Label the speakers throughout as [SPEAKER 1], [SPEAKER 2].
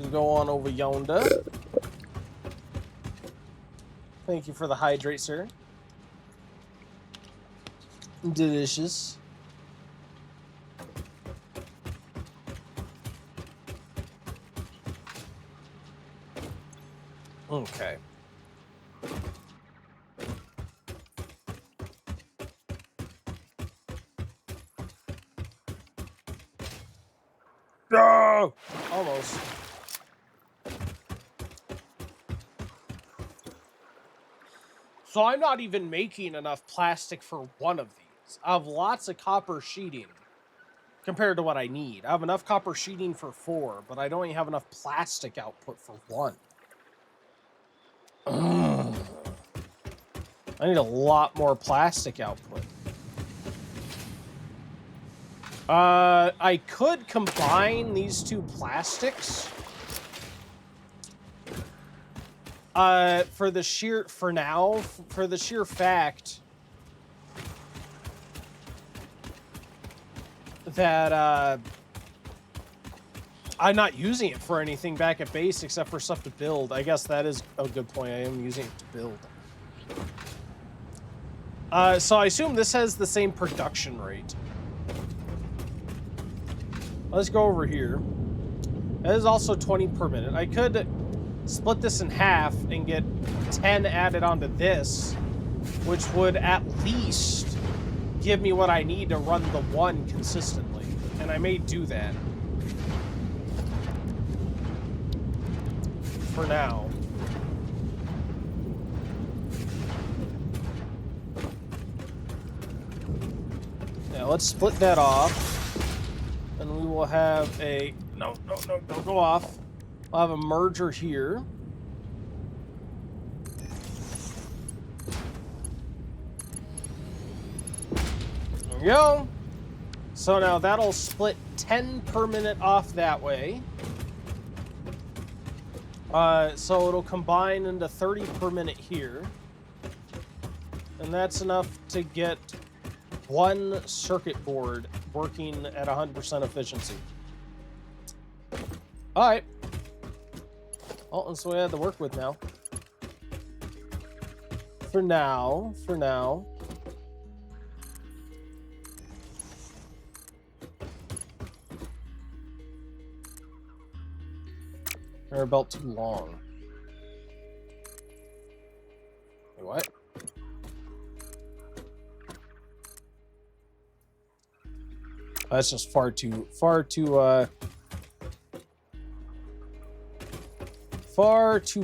[SPEAKER 1] go on over yonder. Thank you for the hydrate, sir. Delicious. Okay. No! Almost. So I'm not even making enough plastic for one of these. I have lots of copper sheeting compared to what I need. I have enough copper sheeting for 4, but I don't even have enough plastic output for 1. Ugh. I need a lot more plastic output. I could combine these two plastics. For the sheer fact that, I'm not using it for anything back at base except for stuff to build. I guess that is a good point. I am using it to build. So I assume this has the same production rate. Let's go over here. That is also 20 per minute. I could split this in half and get 10 added onto this, which would at least give me what I need to run the 1 consistently. And I may do that. For now. Yeah, let's split that off. And we will have a... No, don't go off. I'll have a merger here. There we go. So now that'll split 10 per minute off that way. So it'll combine into 30 per minute here. And that's enough to get 1 circuit board working at 100% efficiency. Alright. Oh, that's what I had to work with now. For now. Conveyor belt too long. Wait, what? That's just far too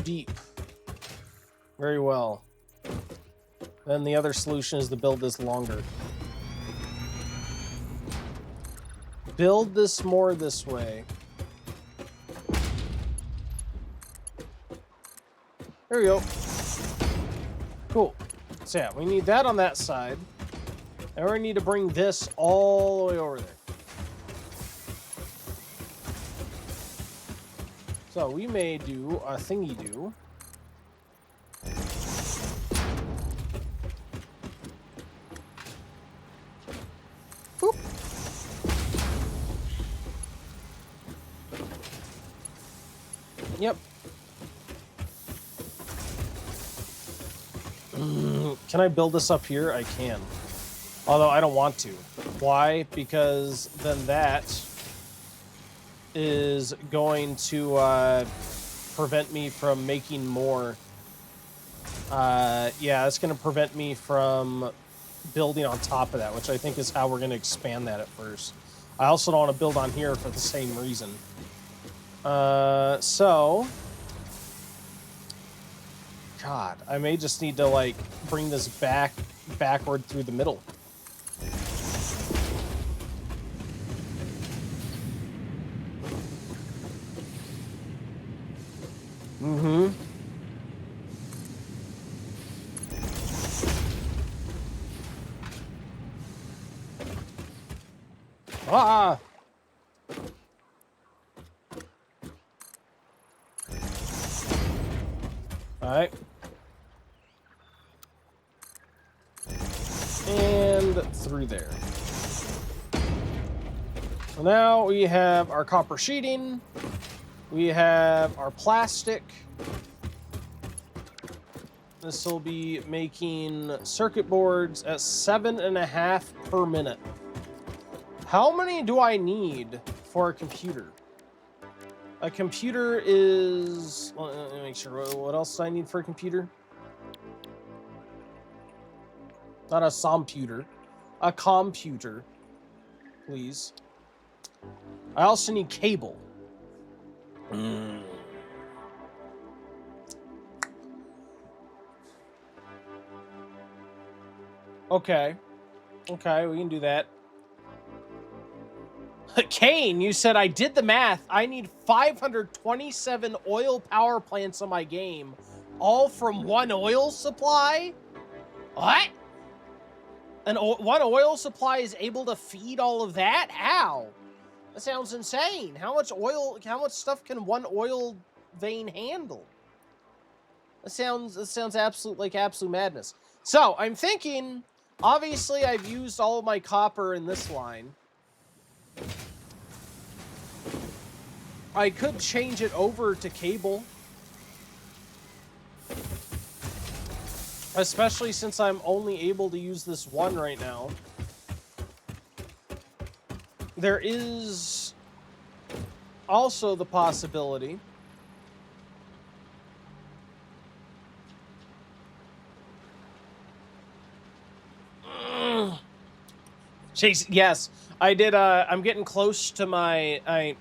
[SPEAKER 1] deep. Very well. Then the other solution is to build this longer. Build this more this way. There we go. Cool. So yeah, we need that on that side. And we need to bring this all the way over there. So we may do a thingy do. Boop. Yep. Can I build this up here? I can. Although I don't want to. Why? Because then that is going to prevent me from making more. Yeah, it's going to prevent me from building on top of that, which I think is how we're going to expand that at first. I also don't want to build on here for the same reason. So... God, I may just need to, like, bring this backward through the middle. Mm-hmm. Ah! Alright. And through there. So now we have our copper sheeting. We have our plastic. This will be making circuit boards at 7.5 per minute. How many do I need for a computer? A computer is... Well, let me make sure. What else do I need for a computer? Not a computer. A computer. Please. I also need cable. Okay. Okay, we can do that. Kane, you said I did the math. I need 527 oil power plants on my game, all from one oil supply? What? One oil supply is able to feed all of that? How? That sounds insane. How much stuff can one oil vein handle? That sounds absolute madness. So, I'm thinking, obviously I've used all of my copper in this line. I could change it over to cable. Especially since I'm only able to use this one right now. There is also the possibility Chase, yes, I did. I'm getting close to my. I'm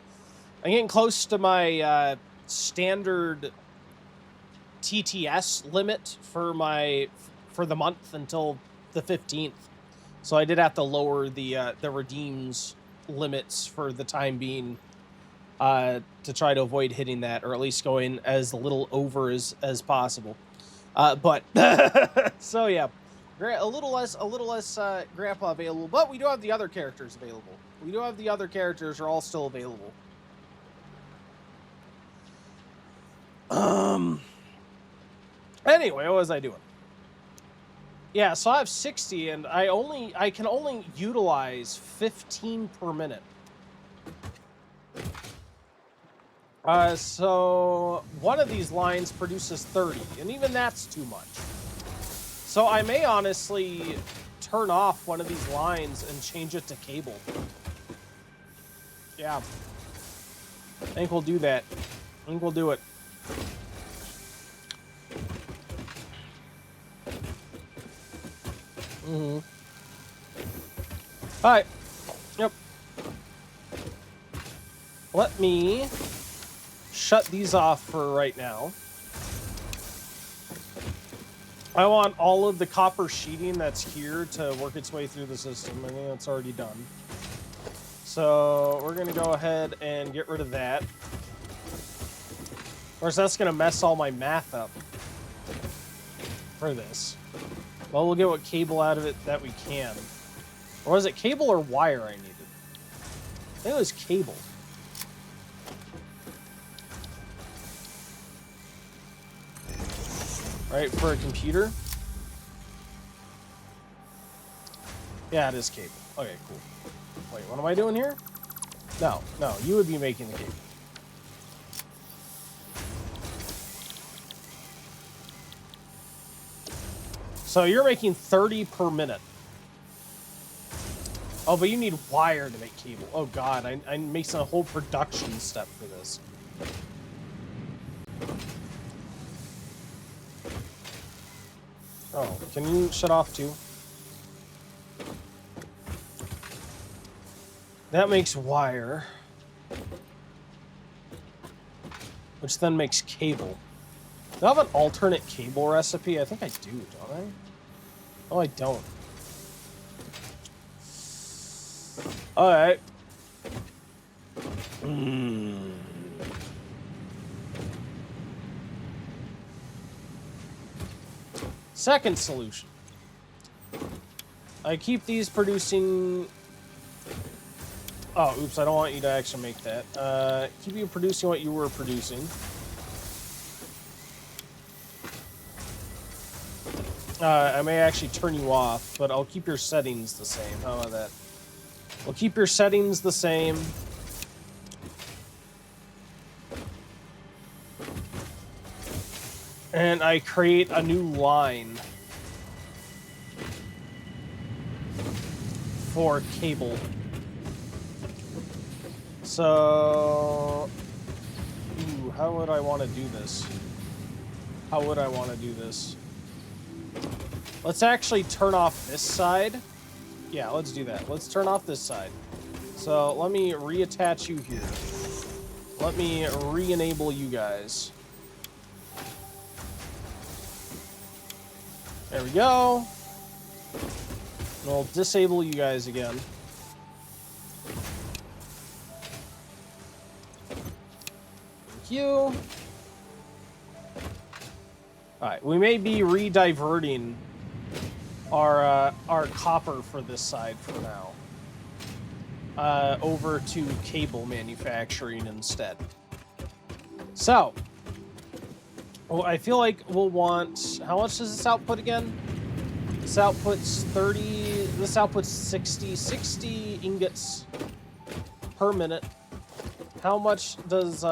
[SPEAKER 1] getting close to my standard TTS limit for the month until the 15th. So I did have to lower the redeems limits for the time being to try to avoid hitting that, or at least going as little over as possible. But so yeah. A little less Grandpa available, but we do have the other characters available. We do have the other characters are all still available. Anyway, what was I doing? Yeah, so I have 60, and I can only utilize 15 per minute. So one of these lines produces 30, and even that's too much. So I may honestly turn off one of these lines and change it to cable. Yeah. I think we'll do that. I think we'll do it. Mm-hmm. All right. Yep. Let me shut these off for right now. I want all of the copper sheeting that's here to work its way through the system. I think that's already done. So we're going to go ahead and get rid of that. Of course, that's going to mess all my math up for this. Well, we'll get what cable out of it that we can. Or was it cable or wire I needed? I think it was cable. Right, for a computer? Yeah, it is cable. Okay, cool. Wait, what am I doing here? No, you would be making the cable. So you're making 30 per minute. Oh, but you need wire to make cable. Oh god, I'm making a whole production step for this. Oh, can you shut off too? That makes wire. Which then makes cable. Do I have an alternate cable recipe? I think I do, don't I? Oh, I don't. Alright. Second solution. I keep these producing... Oh, oops, I don't want you to actually make that. Keep you producing what you were producing. I may actually turn you off, but I'll keep your settings the same. How about that? We'll keep your settings the same. And I create a new line for cable. So, ooh, how would I want to do this? How would I want to do this? Let's actually turn off this side. Yeah, let's do that. Let's turn off this side. So let me reattach you here. Let me re-enable you guys. There we go. And we'll disable you guys again. Thank you. Alright, we may be re-diverting our copper for this side for now. Over to cable manufacturing instead. So, well, I feel like we'll want... How much does this output again? This outputs 30... This outputs 60 ingots per minute. How much does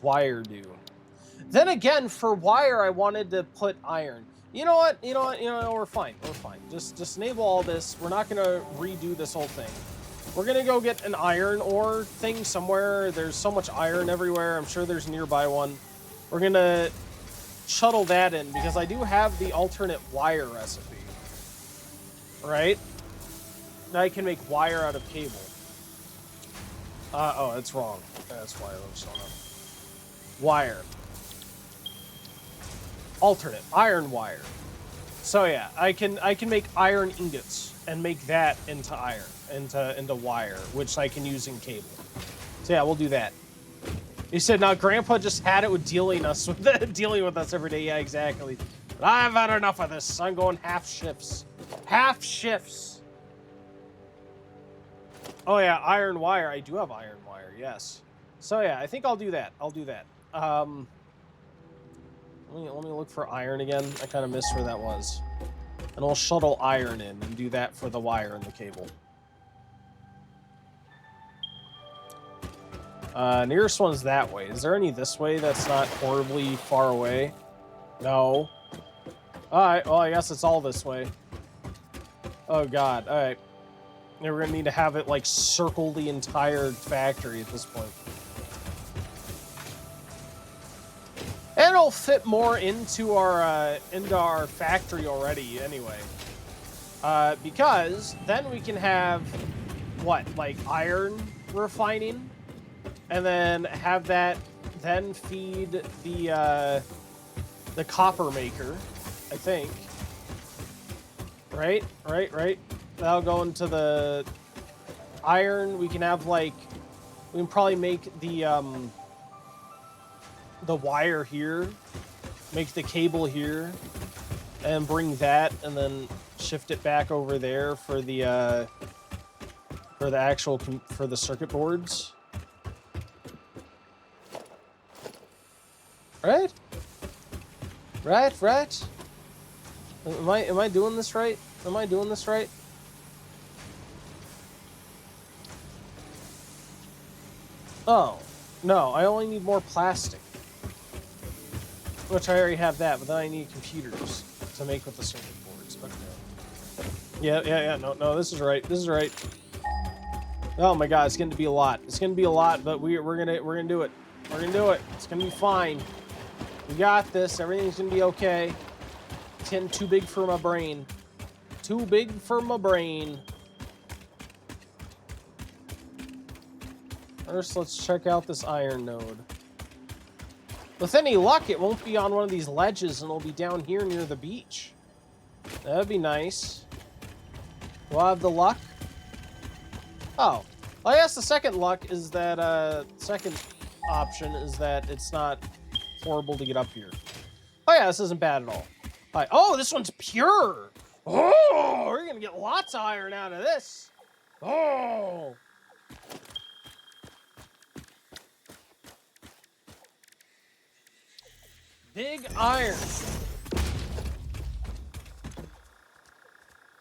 [SPEAKER 1] wire do? Then again, for wire, I wanted to put iron. You know what? We're fine. We're fine. Just enable all this. We're not gonna redo this whole thing. We're gonna go get an iron ore thing somewhere. There's so much iron everywhere. I'm sure there's a nearby one. We're gonna shuttle that in because I do have the alternate wire recipe. Right? Now I can make wire out of cable. Oh, that's wrong. That's why I was showing up. Wire. Alternate iron wire. So yeah, I can make iron ingots and make that into iron, into wire, which I can use in cable. So yeah, we'll do that. You said now Grandpa just had it with dealing with us every day. Yeah, exactly. But I've had enough of this. I'm going half shifts. Half shifts. Oh yeah, iron wire. I do have iron wire. Yes. So yeah, I think I'll do that. I'll do that. Let me look for iron again. I kind of missed where that was. And I'll shuttle iron in and do that for the wire and the cable. Nearest one's that way. Is there any this way that's not horribly far away? No. Alright, well, I guess it's all this way. Oh, God. Alright. We're going to need to have it, like, circle the entire factory at this point. And it'll fit more into our factory already, anyway. Because then we can have, what, like, iron refining? And then have that then feed the copper maker, I think. Right? That'll go into the iron. We can have, like, we can probably make the wire here, make the cable here, and bring that, and then shift it back over there for the circuit boards. Right? Am I doing this right? Am I doing this right? Oh, no, I only need more plastic. Which I already have that, but then I need computers to make with the circuit boards. Okay. Yeah, no, this is right. Oh my god, it's going to be a lot. But we're gonna do it. We're gonna do it. It's gonna be fine. We got this. Everything's gonna be okay. It's getting too big for my brain. First, let's check out this iron node. With any luck, it won't be on one of these ledges, and it'll be down here near the beach. That'd be nice. We'll have the luck. Oh, I guess the second luck is that, second option is that it's not horrible to get up here. Oh yeah, this isn't bad at all. Right. Oh, this one's pure. Oh, we're gonna get lots of iron out of this. Oh. Big iron.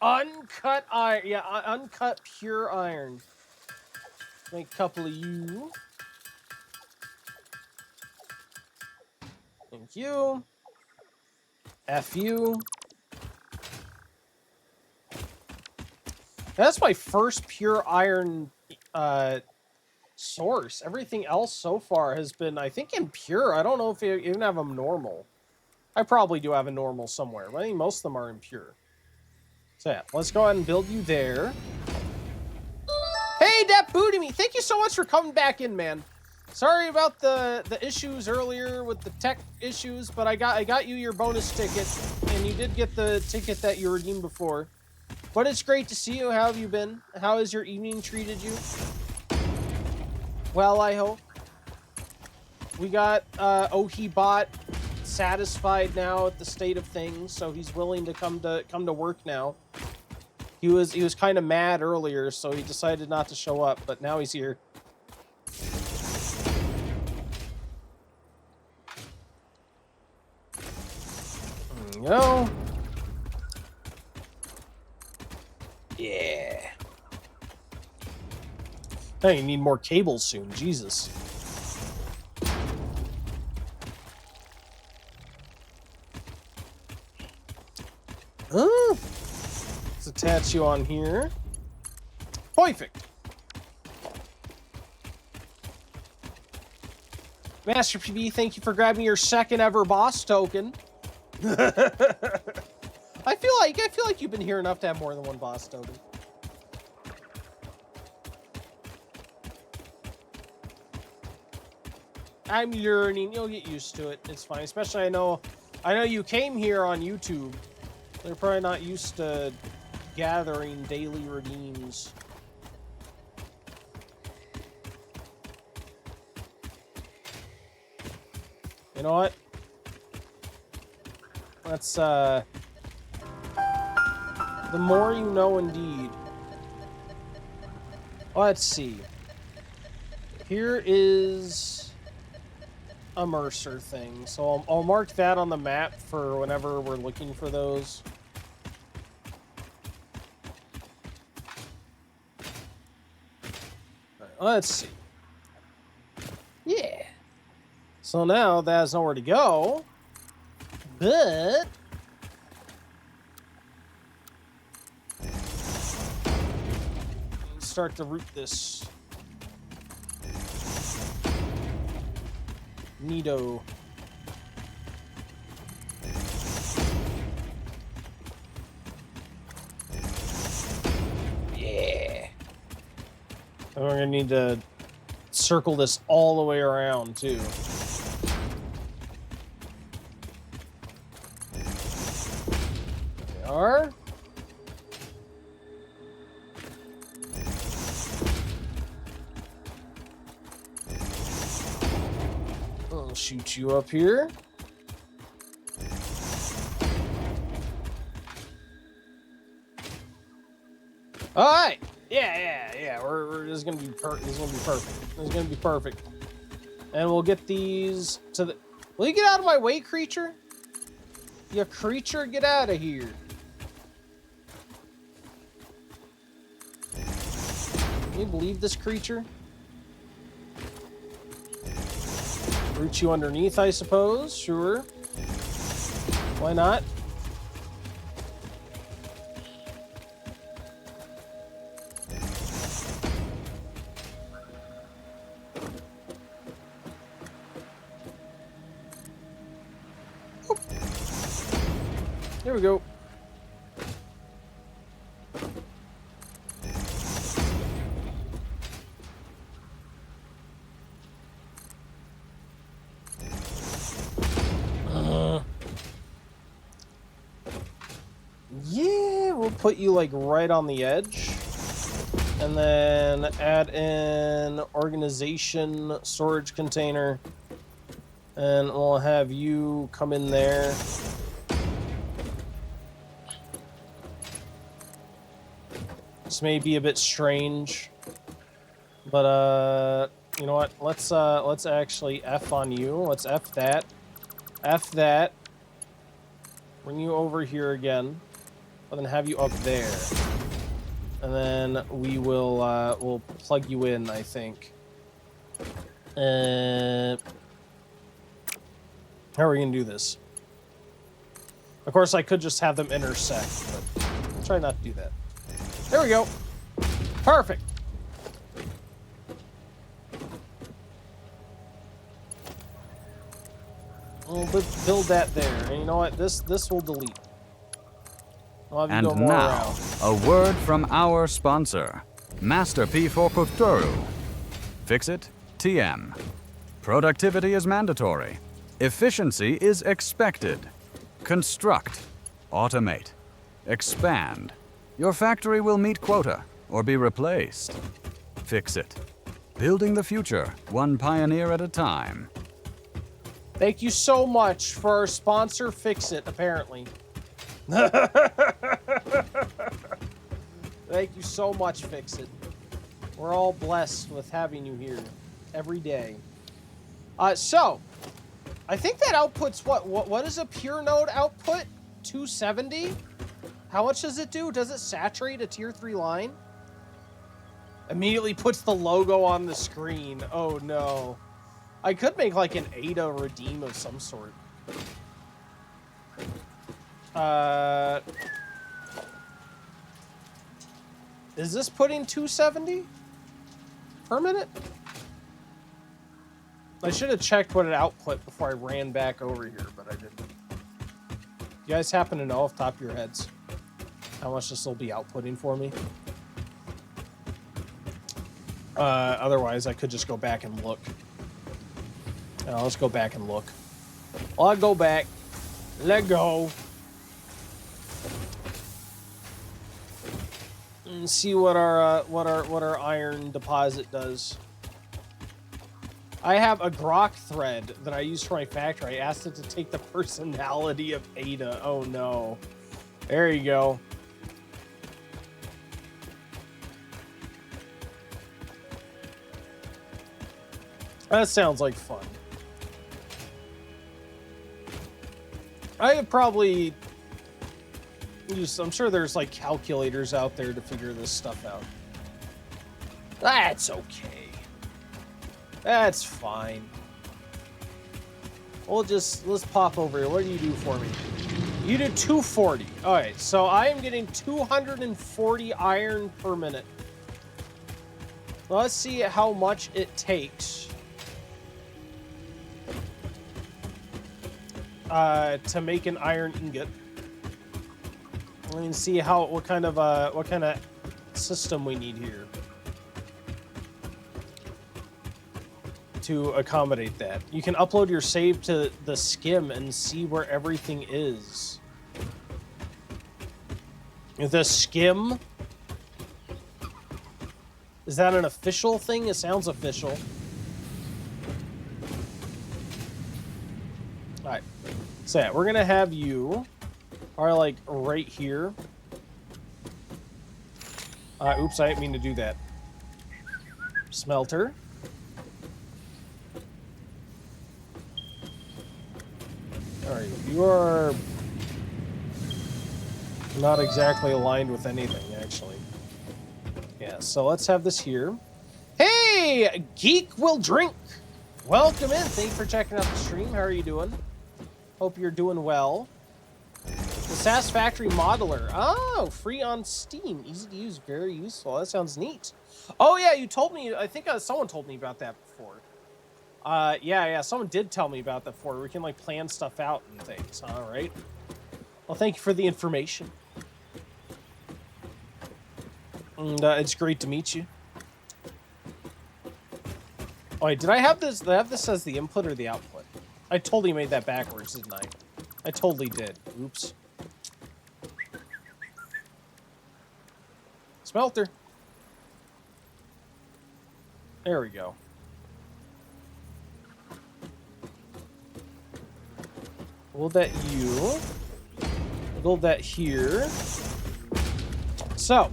[SPEAKER 1] Uncut iron. Yeah, uncut pure iron. Make a couple of you. Thank you. F you. That's my first pure iron source. Everything else so far has been, I think, impure. I don't know if you even have them normal. I probably do have a normal somewhere, but I think most of them are impure. So yeah, let's go ahead and build you there. Hey, that booty me. Thank you so much for coming back in, man. Sorry about the issues earlier with the tech issues, but I got you your bonus ticket, and you did get the ticket that you redeemed before. But it's great to see you. How have you been? How has your evening treated you? Well, I hope. We got Ohibot satisfied now at the state of things, so he's willing to come to work now. He was kind of mad earlier, so he decided not to show up, but now he's here. There we go. Yeah. Hey, you need more cables soon. Jesus. Let's attach you on here. Perfect. Master PB, thank you for grabbing your second ever boss token. I feel like you've been here enough to have more than one boss token. I'm learning. You'll get used to it. It's fine. Especially I know you came here on YouTube. They're probably not used to gathering daily redeems. You know what? Let's the more you know indeed. Let's see. Here is a Mercer thing. So I'll mark that on the map for whenever we're looking for those. Let's see. Yeah. So now that has nowhere to go. But let's start to root this. Neato. Yeah. And we're gonna need to circle this all the way around too. There we are. I'll shoot you up here. All right. Yeah. We're this is gonna be perfect. This is gonna be perfect. And we'll get these to the. Will you get out of my way, creature? You creature, get out of here. Can you believe this creature? Root you underneath, I suppose. Sure. Why not? Oop. There we go. Yeah, we'll put you like right on the edge. And then add in organization storage container. And we'll have you come in there. This may be a bit strange. But you know what? Let's actually F on you. Let's F that. F that. Bring you over here again. And then have you up there. And then we will we'll plug you in, I think. How are we going to do this? Of course, I could just have them intersect, but I'll try not to do that. There we go. Perfect. We'll build that there. And you know what? This will delete. I'll have you
[SPEAKER 2] And
[SPEAKER 1] go more
[SPEAKER 2] now,
[SPEAKER 1] around.
[SPEAKER 2] a word from our sponsor, Master P for Kuturu. Fix it, TM. Productivity is mandatory. Efficiency is expected. Construct, automate, expand. Your factory will meet quota or be replaced. Fix it. Building the future, one pioneer at a time.
[SPEAKER 1] Thank you so much for our sponsor, Fix It, apparently. Thank you so much, Fix It. We're all blessed with having you here every day. So, I think that outputs what is a pure node output? 270? How much does it do? Does it saturate a tier 3 line? Immediately puts the logo on the screen. Oh no. I could make like an ADA redeem of some sort. Is this putting 270 per minute? I should have checked what it output before I ran back over here, but I didn't. You guys happen to know off the top of your heads how much this will be outputting for me? Otherwise, I could just go back and look. Let's go back and look. I'll go back. Let go. And see what our iron deposit does. I have a grok thread that I use for my factory. I asked it to take the personality of Ada. Oh no. There you go. That sounds like fun. I could probably use, I'm sure there's like calculators out there to figure this stuff out. That's okay. That's fine. Let's pop over here. What do you do for me? You do 240. All right, so I am getting 240 iron per minute. Let's see how much it takes to make an iron ingot. And see what kind of system we need here to accommodate that. You can upload your save to the skim and see where everything is. The skim? Is that an official thing? It sounds official. Alright. So yeah, we're gonna have you are like right here. Oops, I didn't mean to do that. Smelter. Alright, you are not exactly aligned with anything, actually. Yeah, so let's have this here. Hey, Geek Will Drink! Welcome in. Thank you for checking out the stream. How are you doing? Hope you're doing well. The Satisfactory Modeler. Oh, free on Steam. Easy to use, very useful. That sounds neat. Oh, yeah, you told me. I think someone told me about that before. Yeah, someone did tell me about that before. We can, like, plan stuff out and things. All right. Well, thank you for the information. And it's great to meet you. Oh, wait, did I have this? Did I have this as the input or the output? I totally made that backwards, didn't I? I totally did. Oops. Smelter. There we go. Build that you. Build that here. So,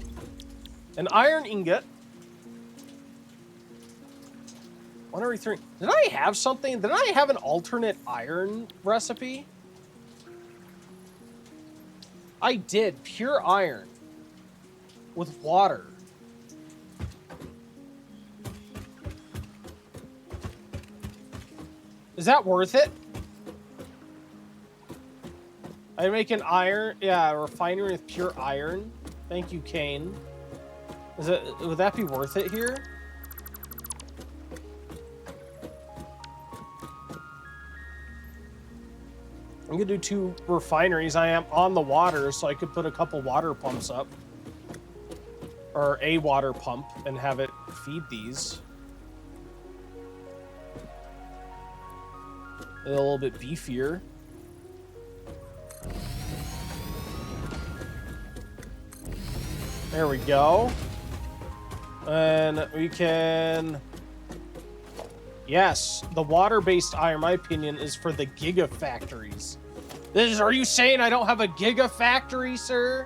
[SPEAKER 1] an iron ingot. 103. Did I have something? Did I have an alternate iron recipe? I did. Pure iron. With water. Is that worth it? I make an iron, yeah, a refinery with pure iron. Thank you, Kane. Would that be worth it here? I'm gonna do 2 refineries. I am on the water, so I could put a couple water pumps up. Or a water pump and have it feed these. A little bit beefier. There we go. And we can... Yes, the water-based iron, in my opinion, is for the gigafactories. Are you saying I don't have a gigafactory, sir?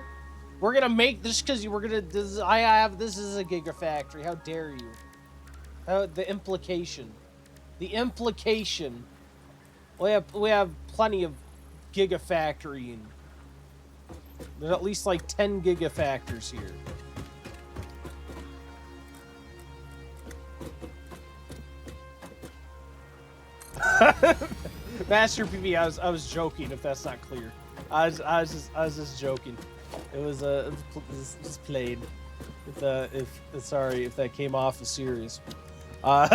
[SPEAKER 1] We're gonna make this because we're gonna... This is a gigafactory. How dare you? The implication. The implication. We have plenty of gigafactorying. There's at least like 10 gigafactors here. Master PB, I was joking. If that's not clear, I was just joking. It was just played. Sorry if that came off as serious. I'm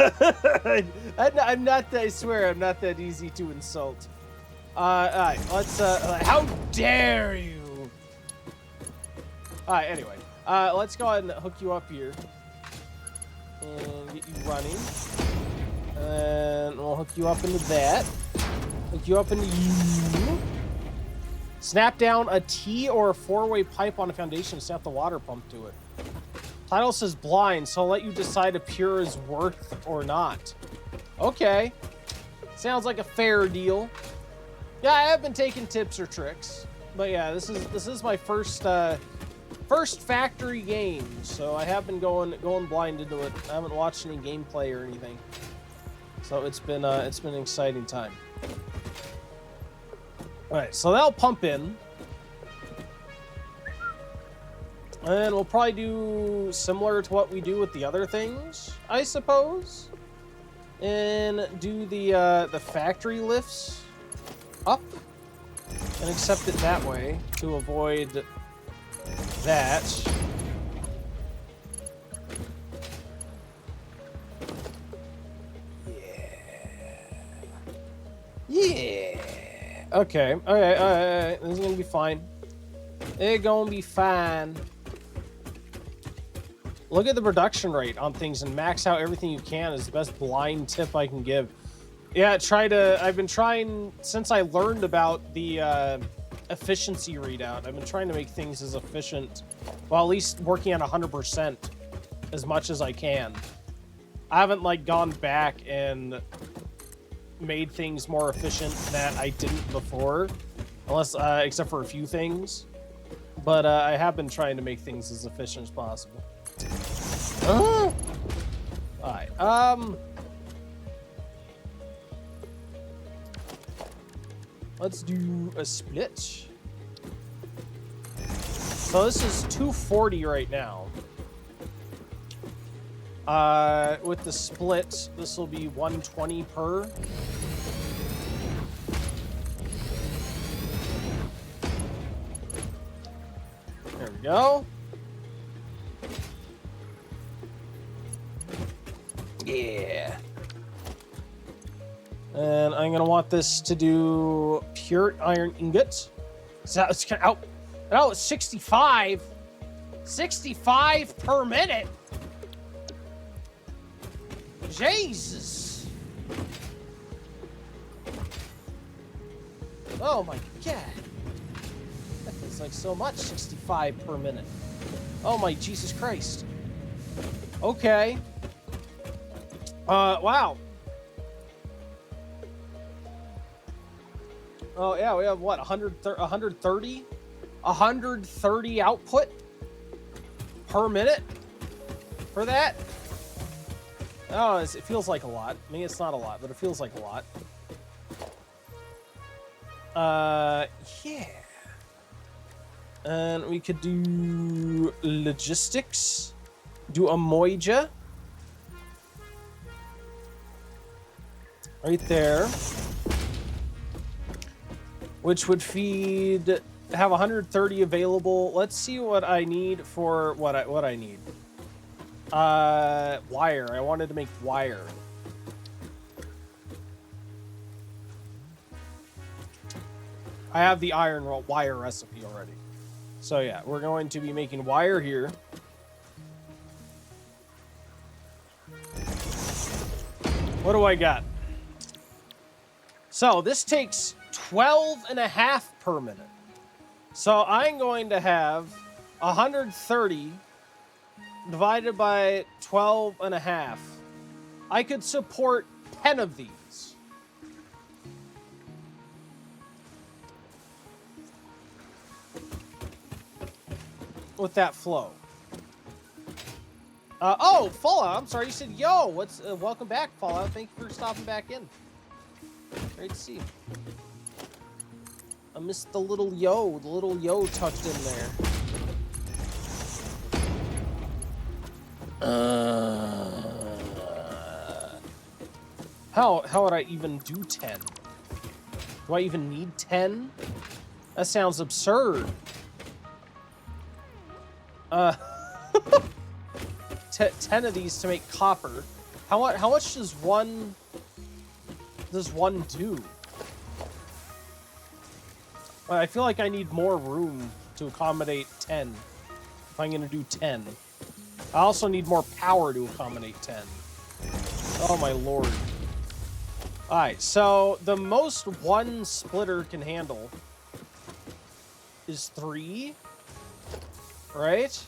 [SPEAKER 1] not. I swear I'm not that easy to insult. All right, let's. How dare you? All right. Anyway, let's go ahead and hook you up here and get you running. And we'll hook you up into that. Hook you up into you. Snap down a T or a 4-way pipe on a foundation and snap the water pump to it. Title says blind, so I'll let you decide if pure is worth or not. Okay. Sounds like a fair deal. Yeah, I have been taking tips or tricks. But yeah, this is my first factory game, so I have been going blind into it. I haven't watched any gameplay or anything. So it's been an exciting time. All right, so that'll pump in. And we'll probably do similar to what we do with the other things, I suppose. And do the factory lifts up and accept it that way to avoid that. Yeah. Okay. All right. This is gonna be fine. It's gonna be fine. Look at the production rate on things and max out everything you can is the best blind tip I can give. Yeah, I've been trying since I learned about the efficiency readout. I've been trying to make things as efficient, well, at least working at 100% as much as I can. I haven't like gone back and made things more efficient that I didn't before, unless except for a few things. But I have been trying to make things as efficient as possible. All right. Let's do a split. So this is 240 right now. With the split, this will be 120 per. There we go. Yeah. And I'm gonna want this to do pure iron ingot. So it's kind of, oh, it's 65. 65 per minute. Jesus. Oh my god. That feels like so much, 65 per minute. Oh my Jesus Christ. Okay. Wow. Oh yeah, we have what, 130 output per minute for that. Oh, it feels like a lot. I mean, it's not a lot, but it feels like a lot. Yeah. And we could do logistics. Do a moija. Right there. which would have 130 available. Let's see what I need for what I need. Wire. I wanted to make wire. I have the iron wire recipe already. So yeah, we're going to be making wire here. What do I got? So this takes 12.5 per minute. So I'm going to have 130 divided by 12.5. I could support 10 of these. With that flow. Oh, Fallout. I'm sorry. You said, yo, welcome back, Fallout. Thank you for stopping back in. Great to see you. I missed the little yo tucked in there. How would I even do 10? Do I even need 10? That sounds absurd. 10 of these to make copper. How much does one do? Well, I feel like I need more room to accommodate 10 if I'm gonna do 10. I also need more power to accommodate 10. Oh my lord. Alright, so the most one splitter can handle is 3. Right?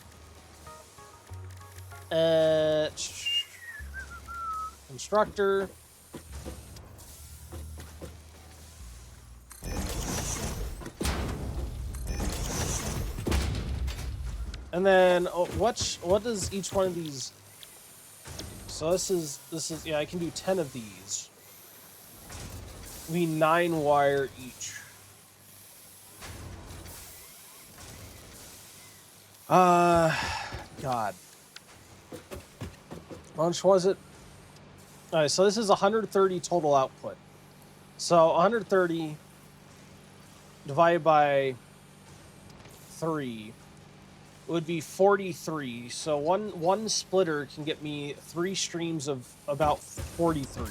[SPEAKER 1] Constructor. And then what does each one of these? So this is yeah, I can do 10 of these. We 9 wire each. God. How much was it? Alright, so this is 130 total output. So 130 divided by 3 would be 43. So one splitter can get me 3 streams of about 43.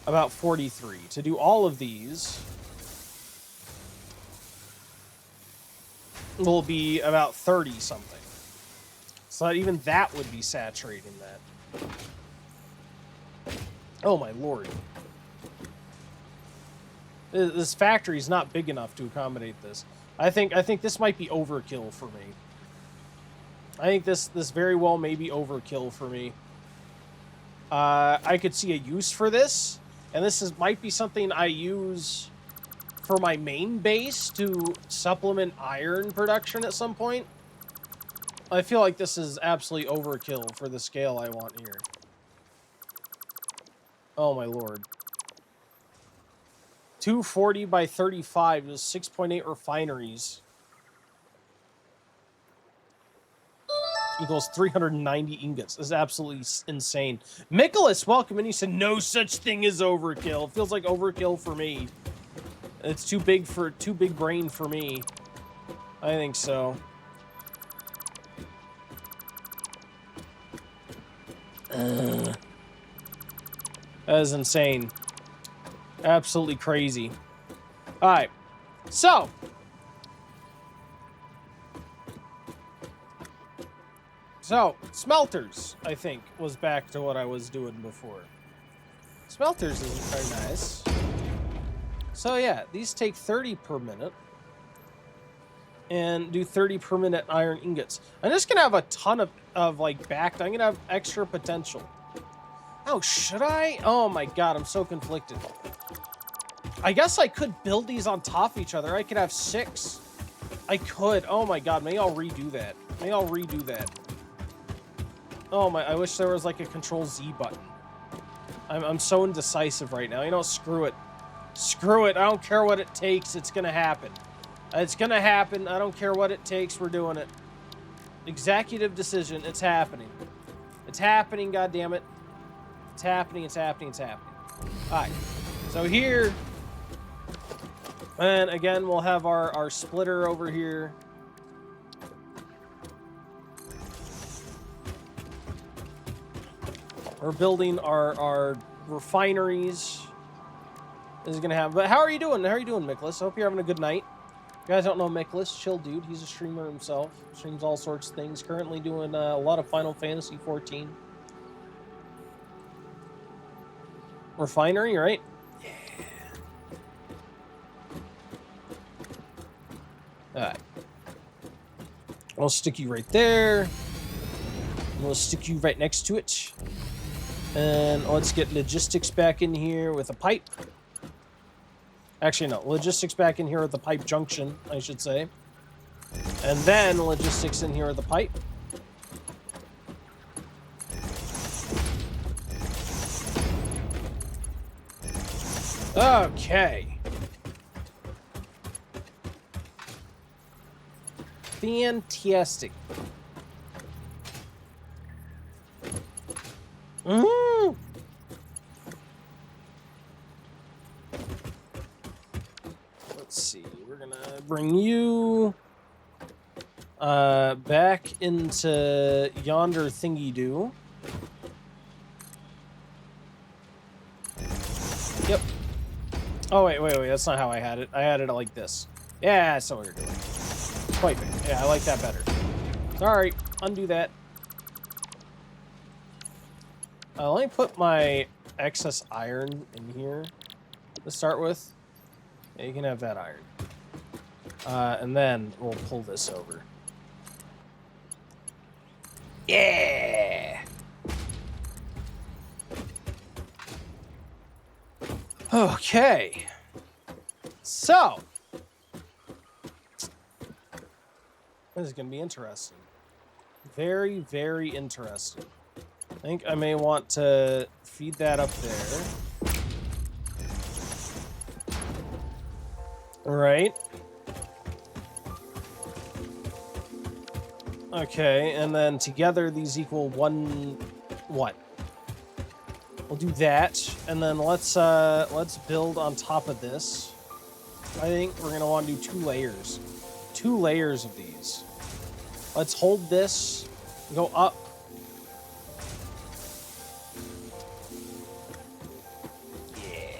[SPEAKER 1] About 43. To do all of these will be about 30 something. So even that would be saturating that. Oh my lord. This factory is not big enough to accommodate this. I think this might be overkill for me. I think this very well may be overkill for me. I could see a use for this, and might be something I use for my main base to supplement iron production at some point. I feel like this is absolutely overkill for the scale I want here. Oh my lord. 240 by 35 is 6.8 refineries. Equals 390 ingots. This is absolutely insane. Nicholas, welcome, and he said no such thing as overkill. Feels like overkill for me. It's too big brain for me. I think so. That is insane. Absolutely crazy. Alright. So. Smelters, I think, was back to what I was doing before. Smelters is very nice. So yeah, these take 30 per minute. And do 30 per minute iron ingots. I'm just gonna have a ton of like backed. I'm gonna have extra potential. Oh, should I? Oh my god, I'm so conflicted. I guess I could build these on top of each other. I could have 6. I could. Oh my god, maybe I'll redo that. Oh my, I wish there was like a Control Z button. I'm so indecisive right now. You know, screw it. Screw it. I don't care what it takes. It's gonna happen. It's gonna happen. I don't care what it takes. We're doing it. Executive decision. It's happening. It's happening, goddammit. It's happening. Alright. So here And again, we'll have our splitter over here. We're building our refineries. This is gonna happen. But how are you doing? How are you doing, Miklas? I hope you're having a good night. If you guys don't know Miklas, chill dude. He's a streamer himself. Streams all sorts of things. Currently doing a lot of Final Fantasy 14. Refinery, right? Yeah. Alright. I'll stick you right there. We'll stick you right next to it. And let's get logistics back in here with a pipe. Actually, no. Logistics back in here with the pipe junction, I should say. And then logistics in here with the pipe. Okay. Fantastic. Mm. Let's see. We're gonna bring you back into yonder thingy-do. Yep. Oh, wait. That's not how I had it. I had it like this. Yeah, that's not what you're doing. Perfect. Yeah, I like that better. Sorry. Undo that. Let me put my excess iron in here to start with. Yeah, you can have that iron. And then we'll pull this over. Yeah! Okay. So. This is going to be interesting. Very, very interesting. I think I may want to feed that up there. All right. Okay, and then together these equal one... What? We'll do that, and then let's build on top of this. I think we're gonna want to do 2 layers. 2 layers of these. Let's hold this, go up. Yeah.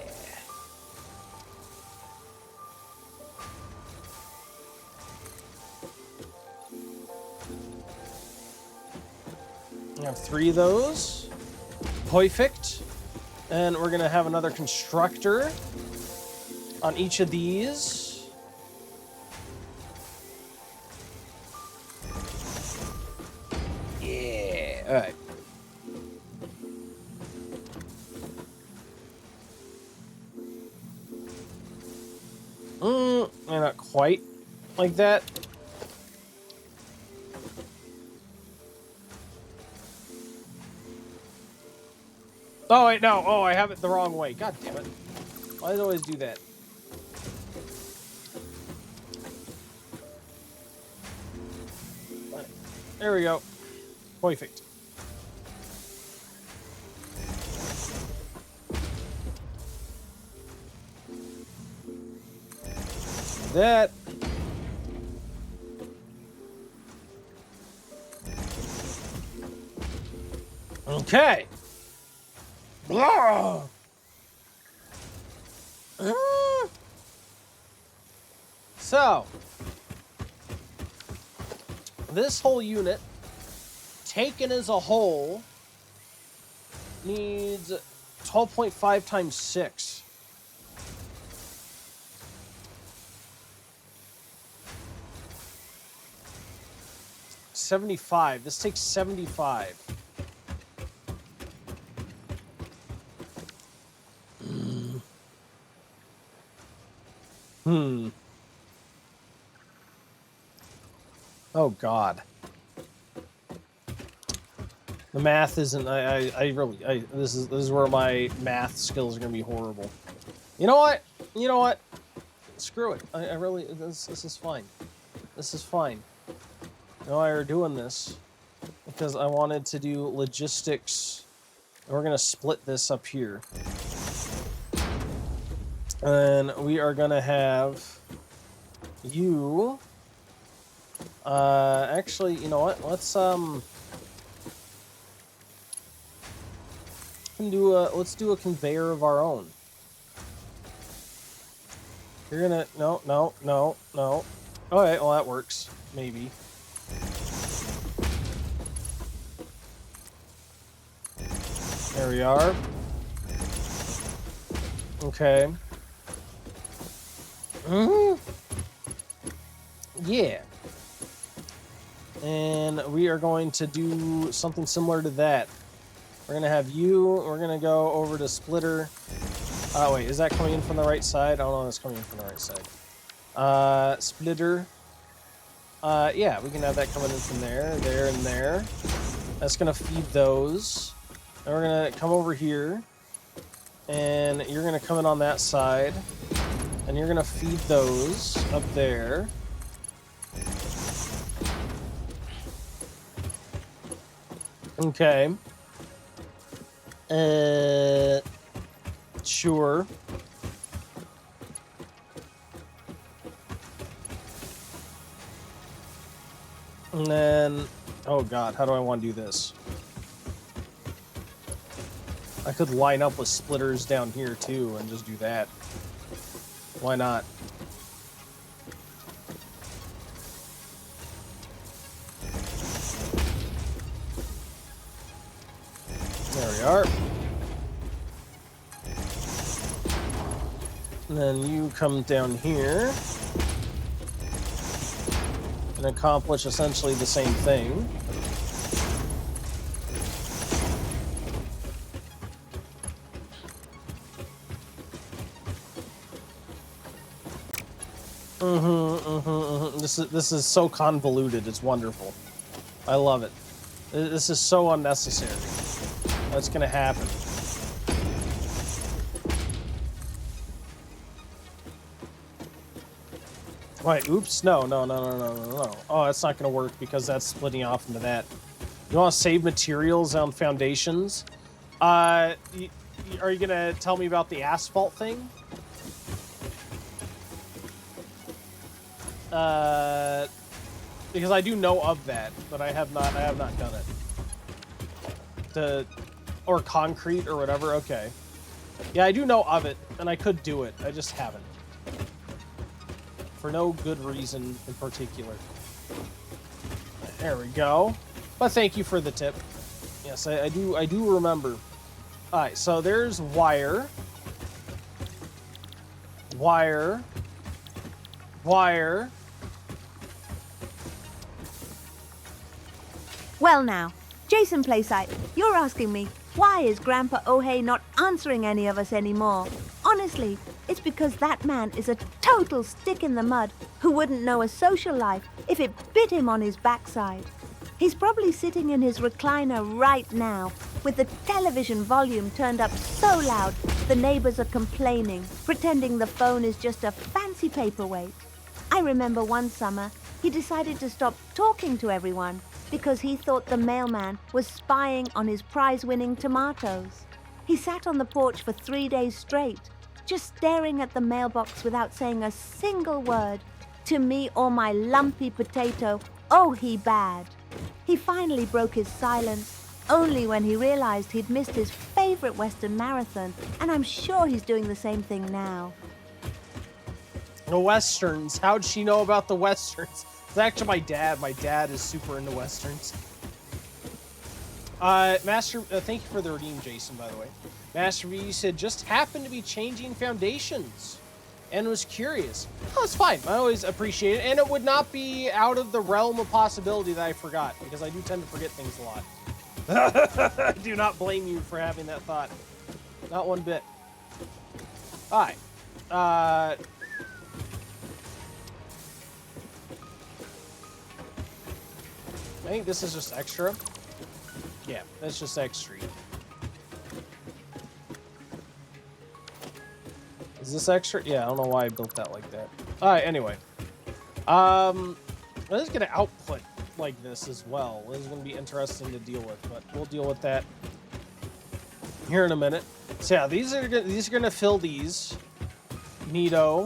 [SPEAKER 1] We have 3 of those. Perfect. And we're gonna have another constructor on each of these. Yeah, all right. Not quite like that. Oh, wait, no. Oh, I have it the wrong way. God damn it. Why does it always do that? There we go. Perfect. That. Okay. Blah. So, this whole unit, taken as a whole, needs 12.5 times 6. $75. This takes 75. Oh God. The math isn't. I really. This is where my math skills are gonna be horrible. You know what? You know what? Screw it. I really. This is fine. This is fine. You know why we're doing this? Because I wanted to do logistics. And we're gonna split this up here. And we are gonna have you. Actually, you know what? Let's do a conveyor of our own. You're gonna no. Okay, well that works maybe. There we are. Okay. Yeah. And we are going to do something similar to that. We're going to have you. We're going to go over to Splitter. Wait, is that coming in from the right side? Oh, no, that's coming in from the right side. Splitter. Yeah, we can have that coming in from there, and there. That's going to feed those. Then we're going to come over here. And you're going to come in on that side. And you're going to feed those up there. Okay. Sure. And then, oh god, how do I want to do this? I could line up with splitters down here too and just do that. Why not? There we are. And then you come down here and accomplish essentially the same thing. This is so convoluted. It's wonderful. I love it. This is so unnecessary. What's gonna happen? Wait, oops, no. Oh, that's not gonna work because that's splitting off into that. You want to save materials on foundations? Are you gonna tell me about the asphalt thing? Because I do know of that, but I have not done it. Or concrete or whatever. Okay. Yeah, I do know of it, and I could do it. I just haven't. For no good reason in particular. There we go. But thank you for the tip. Yes, I do remember. Alright, so there's wire. Wire.
[SPEAKER 3] Well now, Jason Playsite, you're asking me, why is Grandpa O'Hay not answering any of us anymore? Honestly, it's because that man is a total stick in the mud who wouldn't know a social life if it bit him on his backside. He's probably sitting in his recliner right now with the television volume turned up so loud the neighbors are complaining, pretending the phone is just a fancy paperweight. I remember one summer he decided to stop talking to everyone because he thought the mailman was spying on his prize-winning tomatoes. He sat on the porch for 3 days straight, just staring at the mailbox without saying a single word. To me or my lumpy potato, oh, he bad. He finally broke his silence only when he realized he'd missed his favorite Western marathon, and I'm sure he's doing the same thing now.
[SPEAKER 1] The Westerns. How'd she know about the Westerns? It's actually my dad. My dad is super into Westerns. Master, thank you for the redeem, Jason, by the way. Master V said, just happened to be changing foundations and was curious. Oh, it's fine. I always appreciate it. And it would not be out of the realm of possibility that I forgot, because I do tend to forget things a lot. I do not blame you for having that thought. Not one bit. Alright. I think this is just extra. Yeah, that's just extra. Is this extra? Yeah, I don't know why I built that like that. Alright, anyway. I'm just gonna output like this as well. This is gonna be interesting to deal with, but we'll deal with that here in a minute. So yeah, these are gonna fill these. Neato.